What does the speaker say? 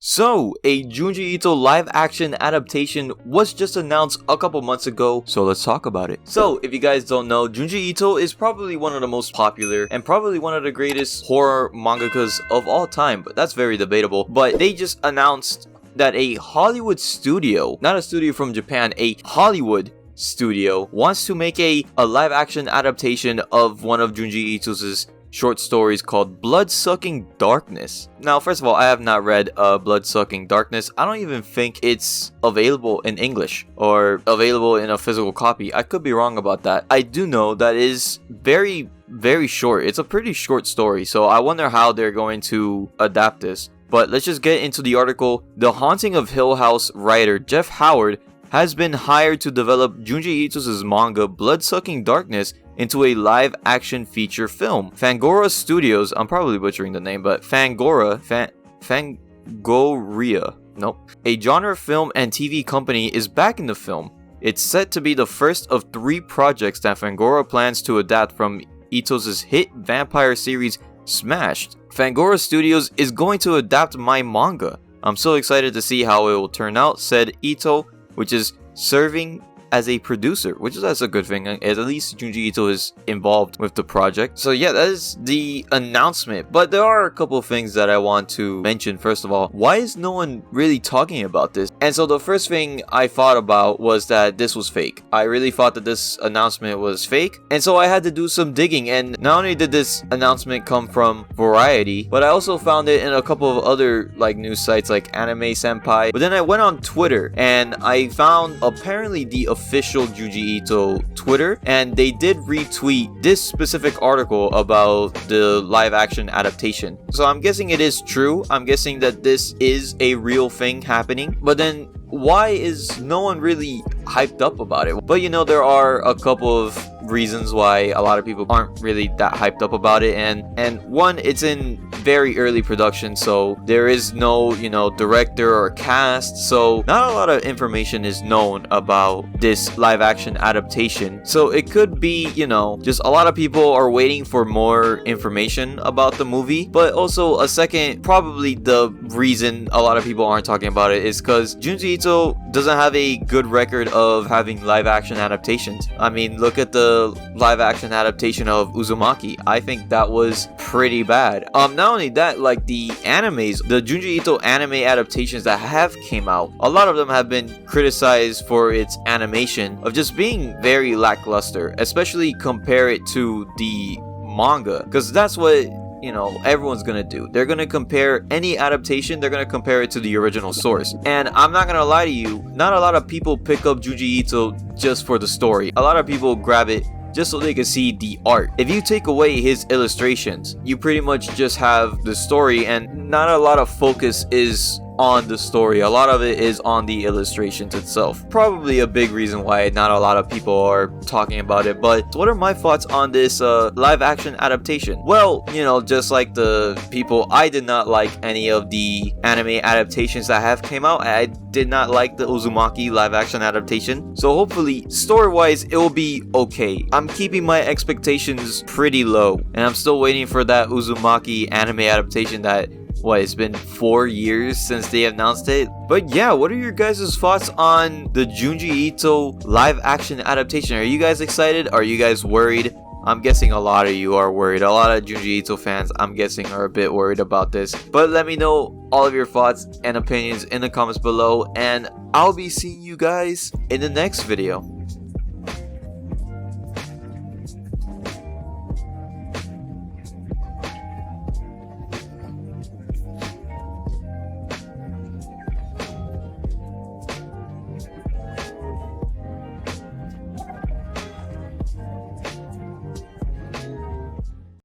So, a Junji Ito live-action adaptation was just announced a couple months ago, so let's talk about it. So, if you guys don't know, Junji Ito is probably one of the most popular and probably one of the greatest horror mangakas of all time, but that's very debatable. But they just announced that a Hollywood studio, not a studio from Japan, a Hollywood studio, wants to make a live-action adaptation of one of Junji Ito's short stories called Blood-Sucking Darkness. Now, first of all, I have not read Blood-Sucking Darkness. I don't even think it's available in English or available in a physical copy. I could be wrong about that. I do know that it is very short. It's a pretty short story, so I wonder how they're going to adapt this. But let's just get into the article. The Haunting of Hill House writer Jeff Howard has been hired to develop Junji Ito's manga Blood-Sucking Darkness into a live-action feature film. Fangoria Studios, I'm probably butchering the name, but Fangoria, nope. A genre film and TV company is back in the film. It's set to be the first of 3 projects that Fangoria plans to adapt from Ito's hit vampire series Smashed. Fangoria Studios is going to adapt my manga. I'm so excited to see how it will turn out, said Ito, which is serving as a producer, which is that's a good thing. At least Junji Ito is involved with the project. So yeah, that is the announcement. But there are a couple of things that I want to mention. First of all, why is no one really talking about this? And so the first thing I thought about was that this was fake. I really thought that this announcement was fake. And so I had to do some digging. And not only did this announcement come from Variety, but I also found it in a couple of other news sites like Anime Senpai. But then I went on Twitter and I found apparently the official Junji Ito Twitter, and they did retweet this specific article about the live action adaptation. So I'm guessing it is true. I'm guessing that this is a real thing happening. But then why is no one really hyped up about it? But there are a couple of reasons why a lot of people aren't really that hyped up about it, and one, it's in very early production, so there is no director or cast, so not a lot of information is known about this live action adaptation. So it could be just a lot of people are waiting for more information about the movie. But also a second, probably the reason a lot of people aren't talking about it is because Junji Ito doesn't have a good record of having live action adaptations. I mean, look at the live action adaptation of Uzumaki. I think that was pretty bad. Not only that, the animes, the Junji Ito anime adaptations that have came out, a lot of them have been criticized for its animation of just being very lackluster, especially compare it to the manga, because that's what everyone's gonna do. They're gonna compare any adaptation, they're gonna compare it to the original source. And I'm not gonna lie to you, not a lot of people pick up Junji Ito just for the story. A lot of people grab it just so they can see the art. If you take away his illustrations, you pretty much just have the story, and not a lot of focus is on the story. A lot of it is on the illustrations itself. Probably a big reason why not a lot of people are talking about it. But what are my thoughts on this live action adaptation? Well, just like the people, I did not like any of the anime adaptations that have came out. I did not like the Uzumaki live action adaptation. So hopefully, story wise, it will be okay. I'm keeping my expectations pretty low, and I'm still waiting for that Uzumaki anime adaptation that it's been 4 years since they announced it. But yeah, what are your guys' thoughts on the Junji Ito live action adaptation? Are you guys excited? Are you guys worried? I'm guessing a lot of you are worried. A lot of Junji Ito fans, I'm guessing, are a bit worried about this. But let me know all of your thoughts and opinions in the comments below, and I'll be seeing you guys in the next video.